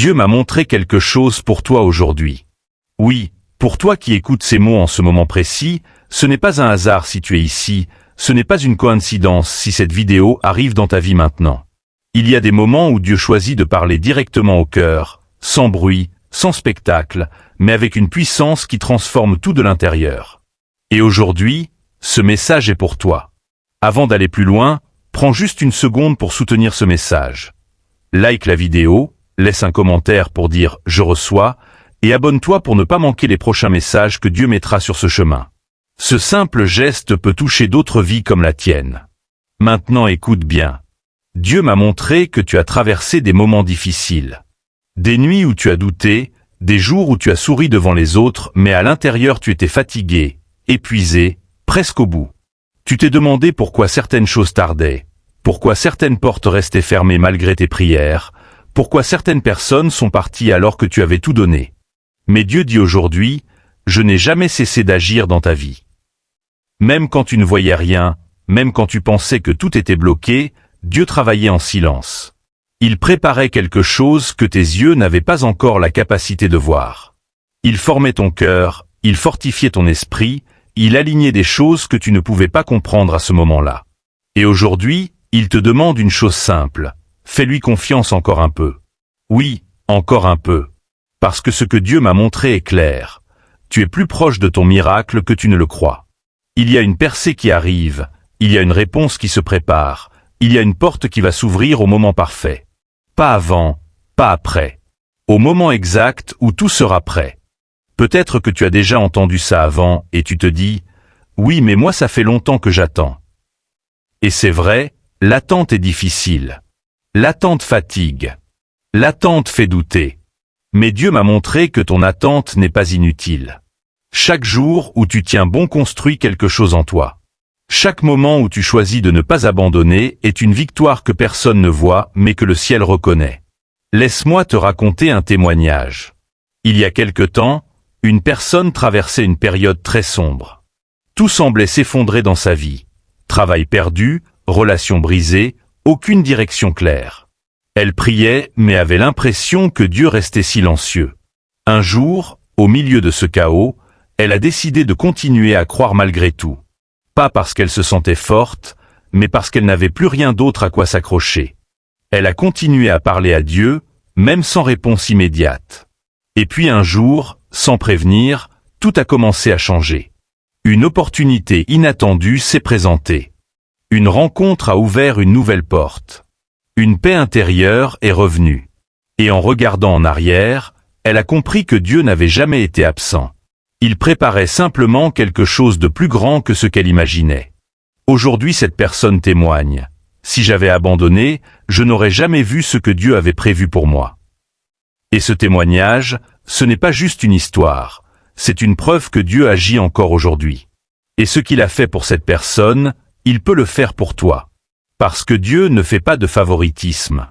Dieu m'a montré quelque chose pour toi aujourd'hui. Oui, pour toi qui écoutes ces mots en ce moment précis, ce n'est pas un hasard si tu es ici, ce n'est pas une coïncidence si cette vidéo arrive dans ta vie maintenant. Il y a des moments où Dieu choisit de parler directement au cœur, sans bruit, sans spectacle, mais avec une puissance qui transforme tout de l'intérieur. Et aujourd'hui, ce message est pour toi. Avant d'aller plus loin, prends juste une seconde pour soutenir ce message. Like la vidéo, laisse un commentaire pour dire « Je reçois » et abonne-toi pour ne pas manquer les prochains messages que Dieu mettra sur ce chemin. Ce simple geste peut toucher d'autres vies comme la tienne. Maintenant écoute bien. Dieu m'a montré que tu as traversé des moments difficiles. Des nuits où tu as douté, des jours où tu as souri devant les autres, mais à l'intérieur tu étais fatigué, épuisé, presque au bout. Tu t'es demandé pourquoi certaines choses tardaient, pourquoi certaines portes restaient fermées malgré tes prières, pourquoi certaines personnes sont parties alors que tu avais tout donné. Mais Dieu dit aujourd'hui, je n'ai jamais cessé d'agir dans ta vie. Même quand tu ne voyais rien, même quand tu pensais que tout était bloqué, Dieu travaillait en silence. Il préparait quelque chose que tes yeux n'avaient pas encore la capacité de voir. Il formait ton cœur, il fortifiait ton esprit, il alignait des choses que tu ne pouvais pas comprendre à ce moment-là. Et aujourd'hui, il te demande une chose simple. Fais-lui confiance encore un peu. Oui, encore un peu. Parce que ce que Dieu m'a montré est clair. Tu es plus proche de ton miracle que tu ne le crois. Il y a une percée qui arrive, il y a une réponse qui se prépare, il y a une porte qui va s'ouvrir au moment parfait. Pas avant, pas après. Au moment exact où tout sera prêt. Peut-être que tu as déjà entendu ça avant et tu te dis « Oui, mais moi ça fait longtemps que j'attends. » Et c'est vrai, l'attente est difficile. L'attente fatigue. L'attente fait douter. Mais Dieu m'a montré que ton attente n'est pas inutile. Chaque jour où tu tiens bon construit quelque chose en toi. Chaque moment où tu choisis de ne pas abandonner est une victoire que personne ne voit mais que le ciel reconnaît. Laisse-moi te raconter un témoignage. Il y a quelque temps, une personne traversait une période très sombre. Tout semblait s'effondrer dans sa vie. Travail perdu, relations brisées, aucune direction claire. Elle priait, mais avait l'impression que Dieu restait silencieux. Un jour, au milieu de ce chaos, elle a décidé de continuer à croire malgré tout. Pas parce qu'elle se sentait forte, mais parce qu'elle n'avait plus rien d'autre à quoi s'accrocher. Elle a continué à parler à Dieu, même sans réponse immédiate. Et puis un jour, sans prévenir, tout a commencé à changer. Une opportunité inattendue s'est présentée. Une rencontre a ouvert une nouvelle porte. Une paix intérieure est revenue. Et en regardant en arrière, elle a compris que Dieu n'avait jamais été absent. Il préparait simplement quelque chose de plus grand que ce qu'elle imaginait. Aujourd'hui cette personne témoigne. Si j'avais abandonné, je n'aurais jamais vu ce que Dieu avait prévu pour moi. Et ce témoignage, ce n'est pas juste une histoire, c'est une preuve que Dieu agit encore aujourd'hui. Et ce qu'il a fait pour cette personne, il peut le faire pour toi. Parce que Dieu ne fait pas de favoritisme.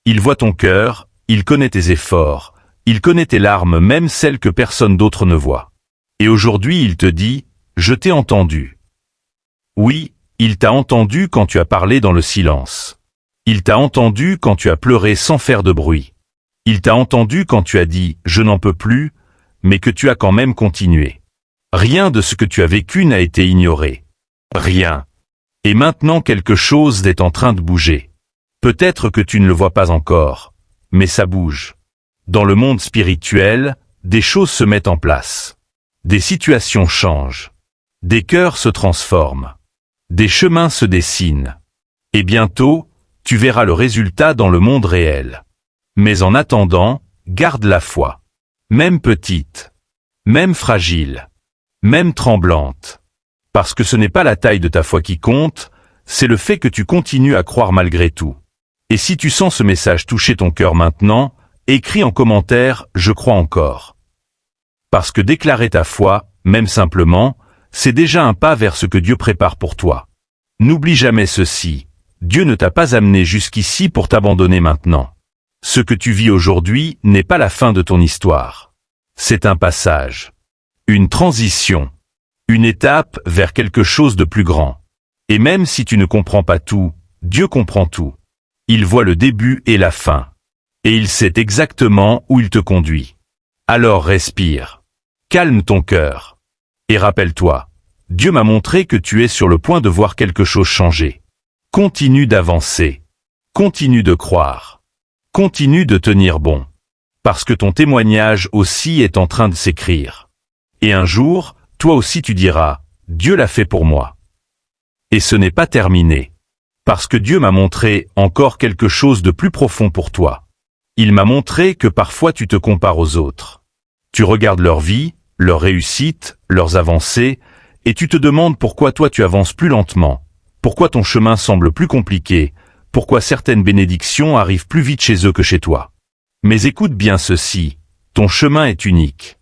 Il voit ton cœur, il connaît tes efforts, il connaît tes larmes, même celles que personne d'autre ne voit. Et aujourd'hui il te dit, je t'ai entendu. Oui, il t'a entendu quand tu as parlé dans le silence. Il t'a entendu quand tu as pleuré sans faire de bruit. Il t'a entendu quand tu as dit « je n'en peux plus », mais que tu as quand même continué. Rien de ce que tu as vécu n'a été ignoré. Rien. Et maintenant quelque chose est en train de bouger. Peut-être que tu ne le vois pas encore, mais ça bouge. Dans le monde spirituel, des choses se mettent en place. Des situations changent. Des cœurs se transforment. Des chemins se dessinent. Et bientôt, tu verras le résultat dans le monde réel. Mais en attendant, garde la foi. Même petite. Même fragile. Même tremblante. Parce que ce n'est pas la taille de ta foi qui compte, c'est le fait que tu continues à croire malgré tout. Et si tu sens ce message toucher ton cœur maintenant, écris en commentaire « Je crois encore ». Parce que déclarer ta foi, même simplement, c'est déjà un pas vers ce que Dieu prépare pour toi. N'oublie jamais ceci, Dieu ne t'a pas amené jusqu'ici pour t'abandonner maintenant. Ce que tu vis aujourd'hui n'est pas la fin de ton histoire. C'est un passage. Une transition. Une étape vers quelque chose de plus grand. Et même si tu ne comprends pas tout, Dieu comprend tout. Il voit le début et la fin. Et il sait exactement où il te conduit. Alors respire. Calme ton cœur. Et rappelle-toi, Dieu m'a montré que tu es sur le point de voir quelque chose changer. Continue d'avancer. Continue de croire. Continue de tenir bon. Parce que ton témoignage aussi est en train de s'écrire. Et un jour, toi aussi tu diras, Dieu l'a fait pour moi. Et ce n'est pas terminé. Parce que Dieu m'a montré encore quelque chose de plus profond pour toi. Il m'a montré que parfois tu te compares aux autres. Tu regardes leur vie, leur réussite, leurs avancées, et tu te demandes pourquoi toi tu avances plus lentement, pourquoi ton chemin semble plus compliqué, pourquoi certaines bénédictions arrivent plus vite chez eux que chez toi. Mais écoute bien ceci, ton chemin est unique.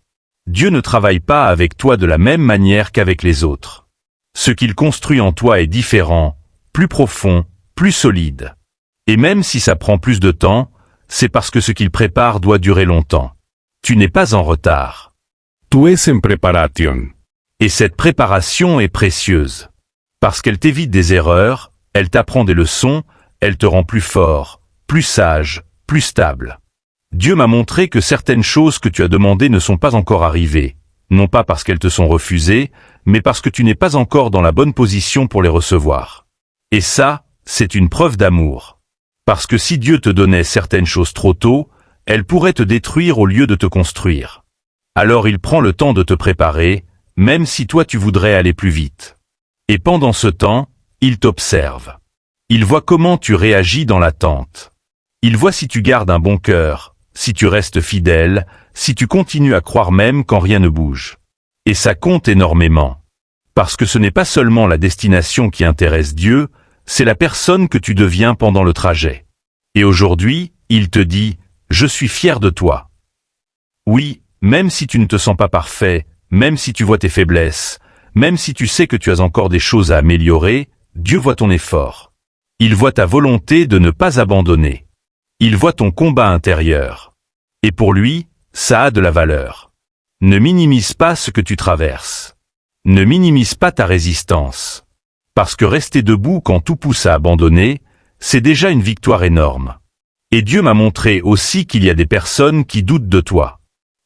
Dieu ne travaille pas avec toi de la même manière qu'avec les autres. Ce qu'il construit en toi est différent, plus profond, plus solide. Et même si ça prend plus de temps, c'est parce que ce qu'il prépare doit durer longtemps. Tu n'es pas en retard. Tu es en preparación. Et cette préparation est précieuse. Parce qu'elle t'évite des erreurs, elle t'apprend des leçons, elle te rend plus fort, plus sage, plus stable. Dieu m'a montré que certaines choses que tu as demandées ne sont pas encore arrivées, non pas parce qu'elles te sont refusées, mais parce que tu n'es pas encore dans la bonne position pour les recevoir. Et ça, c'est une preuve d'amour. Parce que si Dieu te donnait certaines choses trop tôt, elles pourraient te détruire au lieu de te construire. Alors il prend le temps de te préparer, même si toi tu voudrais aller plus vite. Et pendant ce temps, il t'observe. Il voit comment tu réagis dans l'attente. Il voit si tu gardes un bon cœur, si tu restes fidèle, si tu continues à croire même quand rien ne bouge. Et ça compte énormément. Parce que ce n'est pas seulement la destination qui intéresse Dieu, c'est la personne que tu deviens pendant le trajet. Et aujourd'hui, il te dit, je suis fier de toi. Oui, même si tu ne te sens pas parfait, même si tu vois tes faiblesses, même si tu sais que tu as encore des choses à améliorer, Dieu voit ton effort. Il voit ta volonté de ne pas abandonner. Il voit ton combat intérieur. Et pour lui, ça a de la valeur. Ne minimise pas ce que tu traverses. Ne minimise pas ta résistance. Parce que rester debout quand tout pousse à abandonner, c'est déjà une victoire énorme. Et Dieu m'a montré aussi qu'il y a des personnes qui doutent de toi.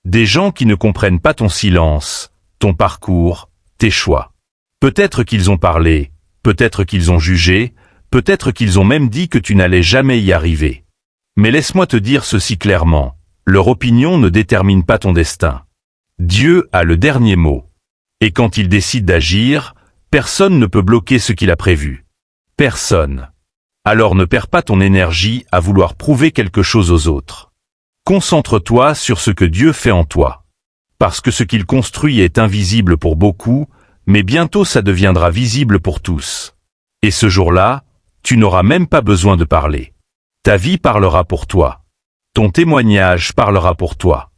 Des gens qui ne comprennent pas ton silence, ton parcours, tes choix. Peut-être qu'ils ont parlé, peut-être qu'ils ont jugé, peut-être qu'ils ont même dit que tu n'allais jamais y arriver. Mais laisse-moi te dire ceci clairement, leur opinion ne détermine pas ton destin. Dieu a le dernier mot. Et quand il décide d'agir, personne ne peut bloquer ce qu'il a prévu. Personne. Alors ne perds pas ton énergie à vouloir prouver quelque chose aux autres. Concentre-toi sur ce que Dieu fait en toi. Parce que ce qu'il construit est invisible pour beaucoup, mais bientôt ça deviendra visible pour tous. Et ce jour-là, tu n'auras même pas besoin de parler. Ta vie parlera pour toi. Ton témoignage parlera pour toi.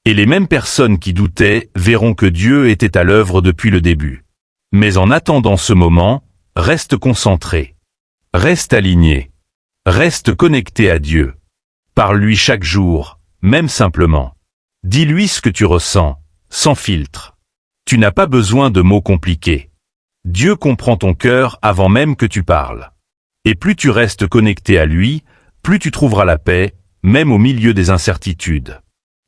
Et les mêmes personnes qui doutaient verront que Dieu était à l'œuvre depuis le début. Mais en attendant ce moment, reste concentré. Reste aligné. Reste connecté à Dieu. Parle-lui chaque jour, même simplement. Dis-lui ce que tu ressens, sans filtre. Tu n'as pas besoin de mots compliqués. Dieu comprend ton cœur avant même que tu parles. Et plus tu restes connecté à lui, plus tu trouveras la paix, même au milieu des incertitudes.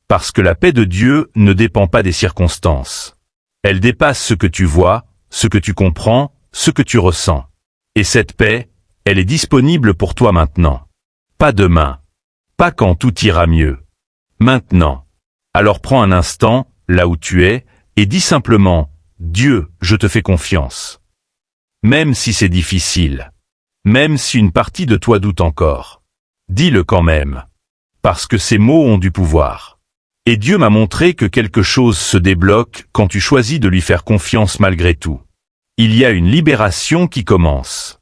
Parce que la paix de Dieu ne dépend pas des circonstances. Elle dépasse ce que tu vois, ce que tu comprends, ce que tu ressens. Et cette paix, elle est disponible pour toi maintenant. Pas demain. Pas quand tout ira mieux. Maintenant. Alors prends un instant, là où tu es, et dis simplement, Dieu, je te fais confiance. Même si c'est difficile. Même si une partie de toi doute encore. Dis-le quand même. Parce que ces mots ont du pouvoir. Et Dieu m'a montré que quelque chose se débloque quand tu choisis de lui faire confiance malgré tout. Il y a une libération qui commence.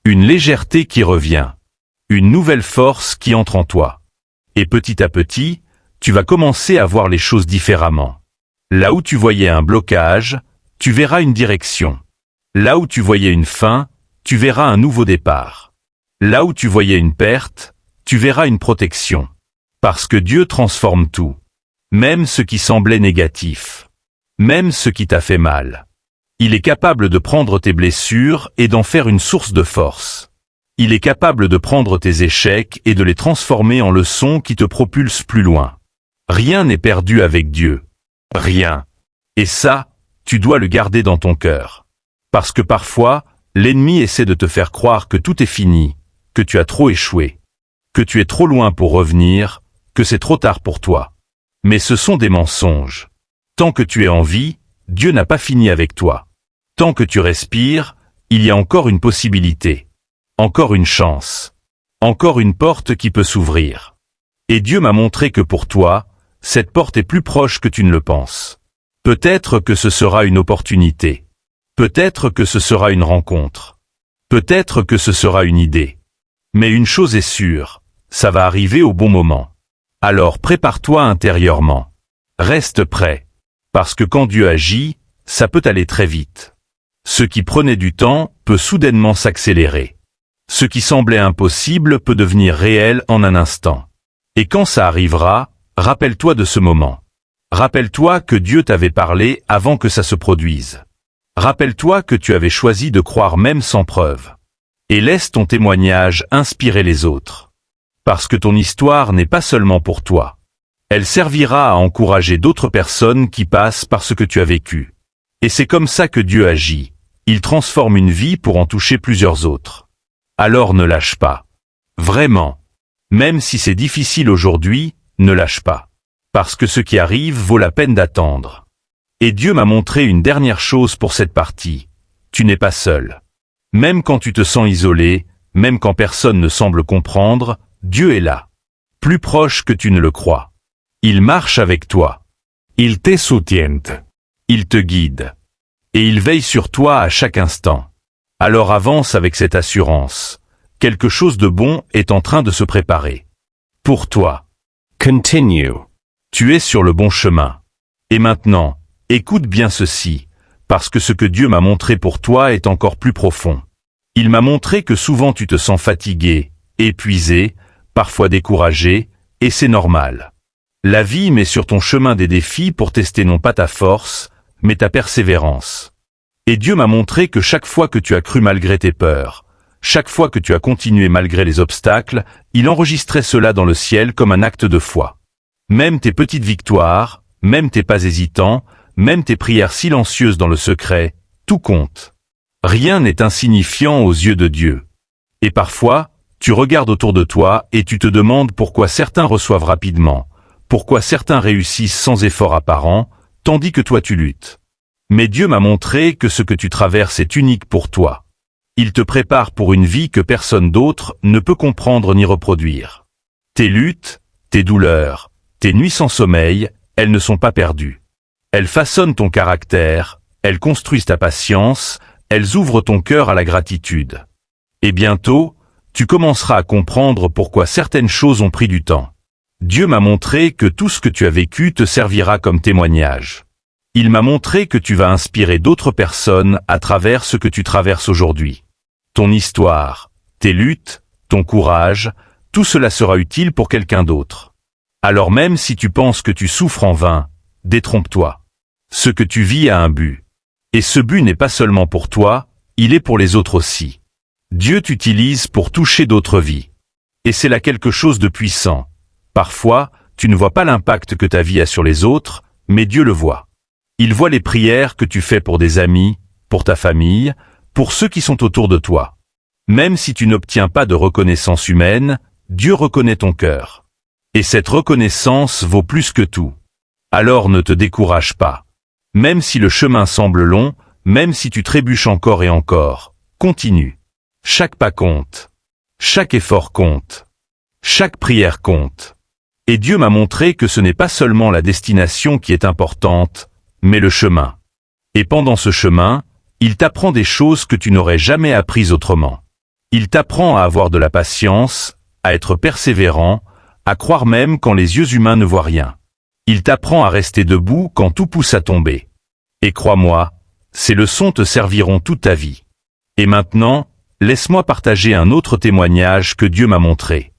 Une légèreté qui revient. Une nouvelle force qui entre en toi. Et petit à petit, tu vas commencer à voir les choses différemment. Là où tu voyais un blocage, tu verras une direction. Là où tu voyais une fin, tu verras un nouveau départ. Là où tu voyais une perte, tu verras une protection. Parce que Dieu transforme tout. Même ce qui semblait négatif. Même ce qui t'a fait mal. Il est capable de prendre tes blessures et d'en faire une source de force. Il est capable de prendre tes échecs et de les transformer en leçons qui te propulsent plus loin. Rien n'est perdu avec Dieu. Rien. Et ça, tu dois le garder dans ton cœur. Parce que parfois, l'ennemi essaie de te faire croire que tout est fini, que tu as trop échoué, que tu es trop loin pour revenir, que c'est trop tard pour toi. Mais ce sont des mensonges. Tant que tu es en vie, Dieu n'a pas fini avec toi. Tant que tu respires, il y a encore une possibilité. Encore une chance. Encore une porte qui peut s'ouvrir. Et Dieu m'a montré que pour toi, cette porte est plus proche que tu ne le penses. Peut-être que ce sera une opportunité. Peut-être que ce sera une rencontre. Peut-être que ce sera une idée. Mais une chose est sûre, ça va arriver au bon moment. Alors prépare-toi intérieurement. Reste prêt. Parce que quand Dieu agit, ça peut aller très vite. Ce qui prenait du temps peut soudainement s'accélérer. Ce qui semblait impossible peut devenir réel en un instant. Et quand ça arrivera, rappelle-toi de ce moment. Rappelle-toi que Dieu t'avait parlé avant que ça se produise. Rappelle-toi que tu avais choisi de croire même sans preuve. Et laisse ton témoignage inspirer les autres. Parce que ton histoire n'est pas seulement pour toi. Elle servira à encourager d'autres personnes qui passent par ce que tu as vécu. Et c'est comme ça que Dieu agit. Il transforme une vie pour en toucher plusieurs autres. Alors ne lâche pas. Vraiment. Même si c'est difficile aujourd'hui, ne lâche pas. Parce que ce qui arrive vaut la peine d'attendre. Et Dieu m'a montré une dernière chose pour cette partie. Tu n'es pas seul. Même quand tu te sens isolé, même quand personne ne semble comprendre, Dieu est là. Plus proche que tu ne le crois. Il marche avec toi. Il te soutient. Il te guide. Et il veille sur toi à chaque instant. Alors avance avec cette assurance. Quelque chose de bon est en train de se préparer. Pour toi. Continue. Tu es sur le bon chemin. Et maintenant, écoute bien ceci, parce que ce que Dieu m'a montré pour toi est encore plus profond. Il m'a montré que souvent tu te sens fatigué, épuisé, parfois découragé, et c'est normal. La vie met sur ton chemin des défis pour tester non pas ta force, mais ta persévérance. Et Dieu m'a montré que chaque fois que tu as cru malgré tes peurs, chaque fois que tu as continué malgré les obstacles, il enregistrait cela dans le ciel comme un acte de foi. Même tes petites victoires, même tes pas hésitants, même tes prières silencieuses dans le secret, tout compte. Rien n'est insignifiant aux yeux de Dieu. Et parfois, tu regardes autour de toi et tu te demandes pourquoi certains reçoivent rapidement, pourquoi certains réussissent sans effort apparent, tandis que toi tu luttes. Mais Dieu m'a montré que ce que tu traverses est unique pour toi. Il te prépare pour une vie que personne d'autre ne peut comprendre ni reproduire. Tes luttes, tes douleurs, tes nuits sans sommeil, elles ne sont pas perdues. Elles façonnent ton caractère, elles construisent ta patience, elles ouvrent ton cœur à la gratitude. Et bientôt, tu commenceras à comprendre pourquoi certaines choses ont pris du temps. Dieu m'a montré que tout ce que tu as vécu te servira comme témoignage. Il m'a montré que tu vas inspirer d'autres personnes à travers ce que tu traverses aujourd'hui. Ton histoire, tes luttes, ton courage, tout cela sera utile pour quelqu'un d'autre. Alors même si tu penses que tu souffres en vain, détrompe-toi. Ce que tu vis a un but. Et ce but n'est pas seulement pour toi, il est pour les autres aussi. Dieu t'utilise pour toucher d'autres vies. Et c'est là quelque chose de puissant. Parfois, tu ne vois pas l'impact que ta vie a sur les autres, mais Dieu le voit. Il voit les prières que tu fais pour des amis, pour ta famille, pour ceux qui sont autour de toi. Même si tu n'obtiens pas de reconnaissance humaine, Dieu reconnaît ton cœur. Et cette reconnaissance vaut plus que tout. Alors ne te décourage pas. Même si le chemin semble long, même si tu trébuches encore et encore, continue. Chaque pas compte. Chaque effort compte. Chaque prière compte. Et Dieu m'a montré que ce n'est pas seulement la destination qui est importante, mais le chemin. Et pendant ce chemin, il t'apprend des choses que tu n'aurais jamais apprises autrement. Il t'apprend à avoir de la patience, à être persévérant, à croire même quand les yeux humains ne voient rien. Il t'apprend à rester debout quand tout pousse à tomber. Et crois-moi, ces leçons te serviront toute ta vie. Et maintenant, laisse-moi partager un autre témoignage que Dieu m'a montré.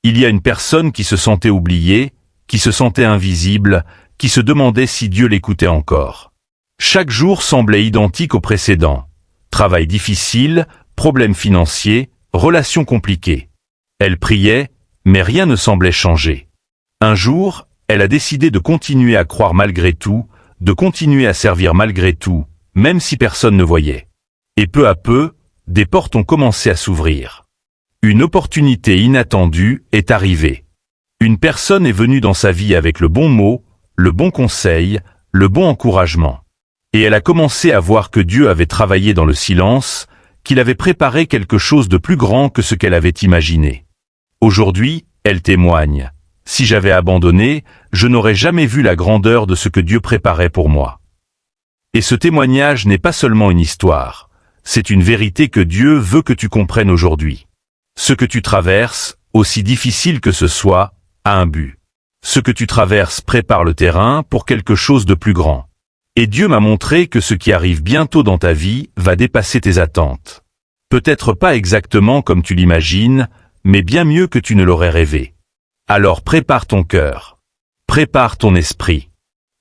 Il y a une personne qui se sentait oubliée, qui se sentait invisible, qui se demandait si Dieu l'écoutait encore. Chaque jour semblait identique au précédent. Travail difficile, problèmes financiers, relation compliquée. Elle priait, mais rien ne semblait changer. Un jour, elle a décidé de continuer à croire malgré tout, de continuer à servir malgré tout, même si personne ne voyait. Et peu à peu, des portes ont commencé à s'ouvrir. Une opportunité inattendue est arrivée. Une personne est venue dans sa vie avec le bon mot, le bon conseil, le bon encouragement. Et elle a commencé à voir que Dieu avait travaillé dans le silence, qu'il avait préparé quelque chose de plus grand que ce qu'elle avait imaginé. Aujourd'hui, elle témoigne. Si j'avais abandonné, je n'aurais jamais vu la grandeur de ce que Dieu préparait pour moi. Et ce témoignage n'est pas seulement une histoire, c'est une vérité que Dieu veut que tu comprennes aujourd'hui. Ce que tu traverses, aussi difficile que ce soit, a un but. Ce que tu traverses prépare le terrain pour quelque chose de plus grand. Et Dieu m'a montré que ce qui arrive bientôt dans ta vie va dépasser tes attentes. Peut-être pas exactement comme tu l'imagines, mais bien mieux que tu ne l'aurais rêvé. Alors prépare ton cœur. Prépare ton esprit.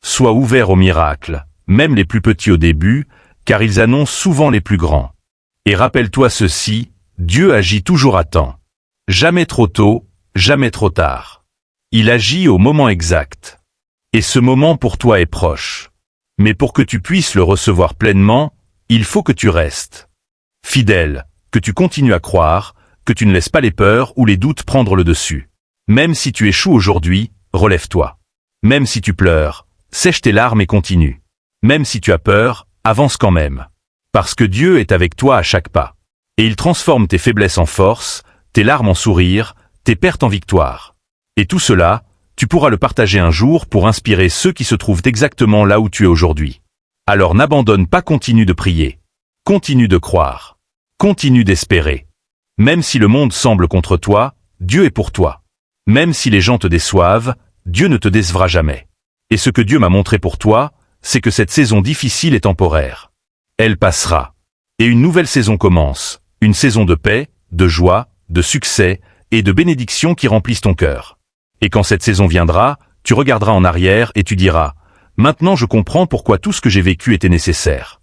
Sois ouvert aux miracles, même les plus petits au début, car ils annoncent souvent les plus grands. Et rappelle-toi ceci, Dieu agit toujours à temps. Jamais trop tôt, jamais trop tard. Il agit au moment exact. Et ce moment pour toi est proche. Mais pour que tu puisses le recevoir pleinement, il faut que tu restes fidèle, que tu continues à croire, que tu ne laisses pas les peurs ou les doutes prendre le dessus. Même si tu échoues aujourd'hui, relève-toi. Même si tu pleures, sèche tes larmes et continue. Même si tu as peur, avance quand même. Parce que Dieu est avec toi à chaque pas. Et il transforme tes faiblesses en force, tes larmes en sourires, tes pertes en victoire. Et tout cela, tu pourras le partager un jour pour inspirer ceux qui se trouvent exactement là où tu es aujourd'hui. Alors n'abandonne pas, continue de prier. Continue de croire. Continue d'espérer. Même si le monde semble contre toi, Dieu est pour toi. Même si les gens te déçoivent, Dieu ne te décevra jamais. Et ce que Dieu m'a montré pour toi, c'est que cette saison difficile est temporaire. Elle passera. Et une nouvelle saison commence. Une saison de paix, de joie, de succès et de bénédictions qui remplissent ton cœur. Et quand cette saison viendra, tu regarderas en arrière et tu diras « Maintenant je comprends pourquoi tout ce que j'ai vécu était nécessaire. »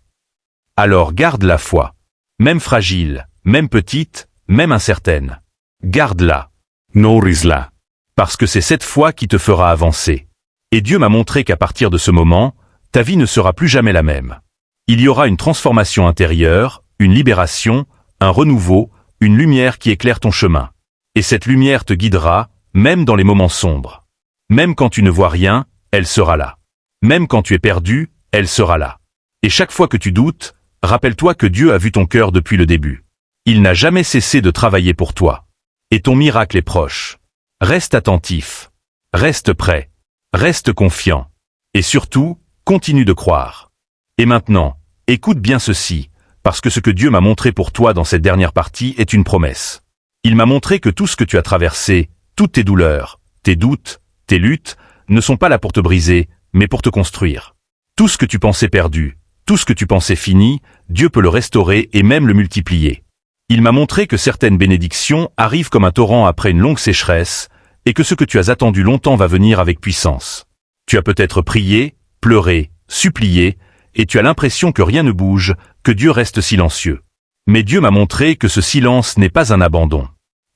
Alors garde la foi. Même fragile, même petite, même incertaine. Garde-la. Nourris-la. Parce que c'est cette foi qui te fera avancer. Et Dieu m'a montré qu'à partir de ce moment, ta vie ne sera plus jamais la même. Il y aura une transformation intérieure, une libération, un renouveau, une lumière qui éclaire ton chemin. Et cette lumière te guidera, même dans les moments sombres. Même quand tu ne vois rien, elle sera là. Même quand tu es perdu, elle sera là. Et chaque fois que tu doutes, rappelle-toi que Dieu a vu ton cœur depuis le début. Il n'a jamais cessé de travailler pour toi. Et ton miracle est proche. Reste attentif. Reste prêt. Reste confiant. Et surtout, continue de croire. Et maintenant, écoute bien ceci, parce que ce que Dieu m'a montré pour toi dans cette dernière partie est une promesse. Il m'a montré que tout ce que tu as traversé, toutes tes douleurs, tes doutes, tes luttes, ne sont pas là pour te briser, mais pour te construire. Tout ce que tu pensais perdu, tout ce que tu pensais fini, Dieu peut le restaurer et même le multiplier. Il m'a montré que certaines bénédictions arrivent comme un torrent après une longue sécheresse, et que ce que tu as attendu longtemps va venir avec puissance. Tu as peut-être prié, pleuré, supplié, et tu as l'impression que rien ne bouge, que Dieu reste silencieux. Mais Dieu m'a montré que ce silence n'est pas un abandon.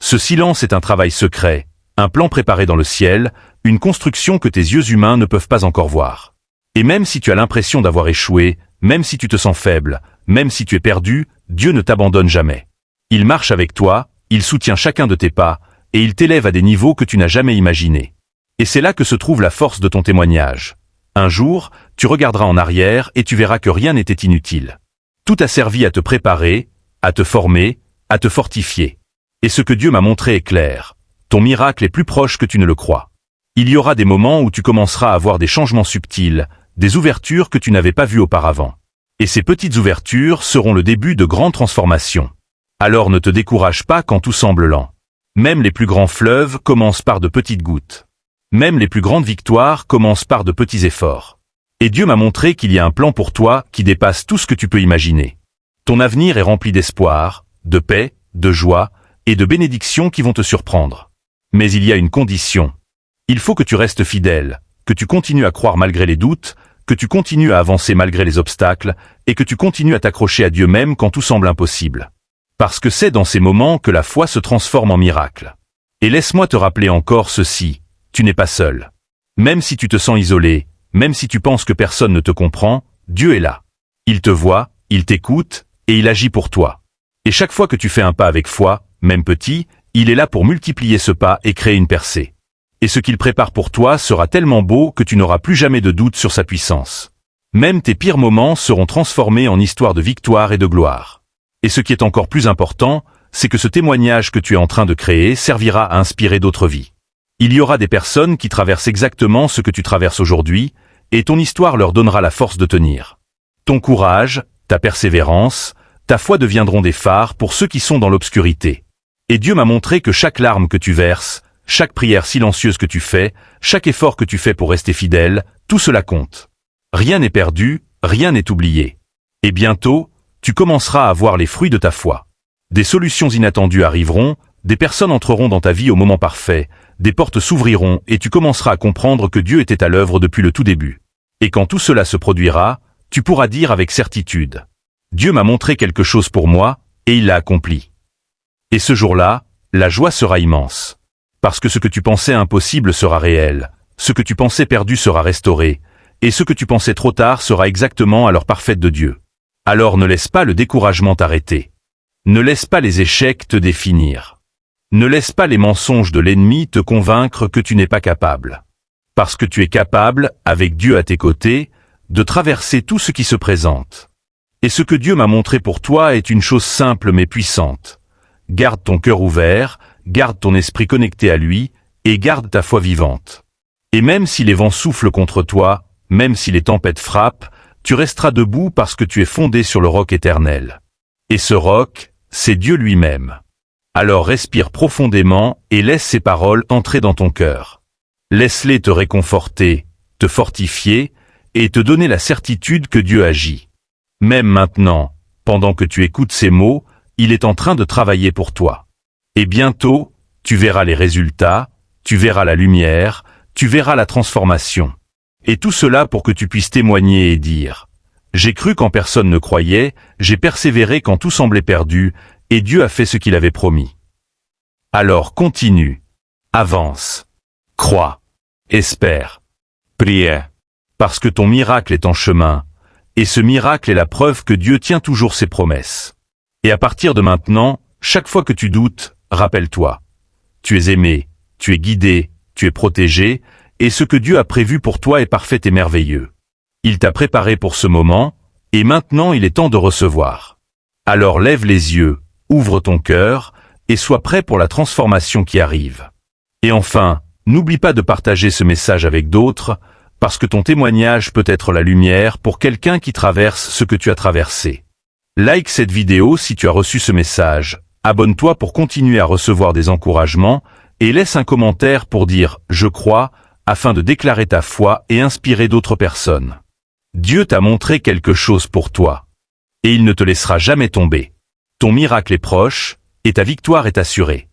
Ce silence est un travail secret, un plan préparé dans le ciel, une construction que tes yeux humains ne peuvent pas encore voir. Et même si tu as l'impression d'avoir échoué, même si tu te sens faible, même si tu es perdu, Dieu ne t'abandonne jamais. Il marche avec toi, il soutient chacun de tes pas, et il t'élève à des niveaux que tu n'as jamais imaginés. Et c'est là que se trouve la force de ton témoignage. Un jour, tu regarderas en arrière et tu verras que rien n'était inutile. Tout a servi à te préparer, à te former, à te fortifier. Et ce que Dieu m'a montré est clair. Ton miracle est plus proche que tu ne le crois. Il y aura des moments où tu commenceras à voir des changements subtils, des ouvertures que tu n'avais pas vues auparavant. Et ces petites ouvertures seront le début de grandes transformations. Alors ne te décourage pas quand tout semble lent. Même les plus grands fleuves commencent par de petites gouttes. Même les plus grandes victoires commencent par de petits efforts. Et Dieu m'a montré qu'il y a un plan pour toi qui dépasse tout ce que tu peux imaginer. Ton avenir est rempli d'espoir, de paix, de joie et de bénédictions qui vont te surprendre. Mais il y a une condition. Il faut que tu restes fidèle, que tu continues à croire malgré les doutes, que tu continues à avancer malgré les obstacles et que tu continues à t'accrocher à Dieu même quand tout semble impossible. Parce que c'est dans ces moments que la foi se transforme en miracle. Et laisse-moi te rappeler encore ceci, tu n'es pas seul. Même si tu te sens isolé, même si tu penses que personne ne te comprend, Dieu est là. Il te voit, il t'écoute, et il agit pour toi. Et chaque fois que tu fais un pas avec foi, même petit, il est là pour multiplier ce pas et créer une percée. Et ce qu'il prépare pour toi sera tellement beau que tu n'auras plus jamais de doute sur sa puissance. Même tes pires moments seront transformés en histoires de victoire et de gloire. Et ce qui est encore plus important, c'est que ce témoignage que tu es en train de créer servira à inspirer d'autres vies. Il y aura des personnes qui traversent exactement ce que tu traverses aujourd'hui, et ton histoire leur donnera la force de tenir. Ton courage, ta persévérance, ta foi deviendront des phares pour ceux qui sont dans l'obscurité. Et Dieu m'a montré que chaque larme que tu verses, chaque prière silencieuse que tu fais, chaque effort que tu fais pour rester fidèle, tout cela compte. Rien n'est perdu, rien n'est oublié. Et bientôt, tu commenceras à voir les fruits de ta foi. Des solutions inattendues arriveront, des personnes entreront dans ta vie au moment parfait, des portes s'ouvriront et tu commenceras à comprendre que Dieu était à l'œuvre depuis le tout début. Et quand tout cela se produira, tu pourras dire avec certitude: Dieu m'a montré quelque chose pour moi, et il l'a accompli. Et ce jour-là, la joie sera immense. Parce que ce que tu pensais impossible sera réel, ce que tu pensais perdu sera restauré, et ce que tu pensais trop tard sera exactement à l'heure parfaite de Dieu. Alors ne laisse pas le découragement t'arrêter. Ne laisse pas les échecs te définir. Ne laisse pas les mensonges de l'ennemi te convaincre que tu n'es pas capable. Parce que tu es capable, avec Dieu à tes côtés, de traverser tout ce qui se présente. Et ce que Dieu m'a montré pour toi est une chose simple mais puissante. Garde ton cœur ouvert, garde ton esprit connecté à lui, et garde ta foi vivante. Et même si les vents soufflent contre toi, même si les tempêtes frappent, tu resteras debout parce que tu es fondé sur le roc éternel. Et ce roc, c'est Dieu lui-même. Alors respire profondément et laisse ces paroles entrer dans ton cœur. Laisse-les te réconforter, te fortifier, et te donner la certitude que Dieu agit. Même maintenant, pendant que tu écoutes ces mots, il est en train de travailler pour toi. Et bientôt, tu verras les résultats, tu verras la lumière, tu verras la transformation. Et tout cela pour que tu puisses témoigner et dire: j'ai cru quand personne ne croyait, j'ai persévéré quand tout semblait perdu, et Dieu a fait ce qu'il avait promis. Alors continue, avance, crois, espère, prie, parce que ton miracle est en chemin, et ce miracle est la preuve que Dieu tient toujours ses promesses. Et à partir de maintenant, chaque fois que tu doutes, rappelle-toi: tu es aimé, tu es guidé, tu es protégé, et ce que Dieu a prévu pour toi est parfait et merveilleux. Il t'a préparé pour ce moment, et maintenant il est temps de recevoir. Alors lève les yeux, ouvre ton cœur, et sois prêt pour la transformation qui arrive. Et enfin, n'oublie pas de partager ce message avec d'autres, parce que ton témoignage peut être la lumière pour quelqu'un qui traverse ce que tu as traversé. Like cette vidéo si tu as reçu ce message, abonne-toi pour continuer à recevoir des encouragements, et laisse un commentaire pour dire « Je crois » afin de déclarer ta foi et inspirer d'autres personnes. Dieu t'a montré quelque chose pour toi. Et il ne te laissera jamais tomber. Ton miracle est proche, et ta victoire est assurée.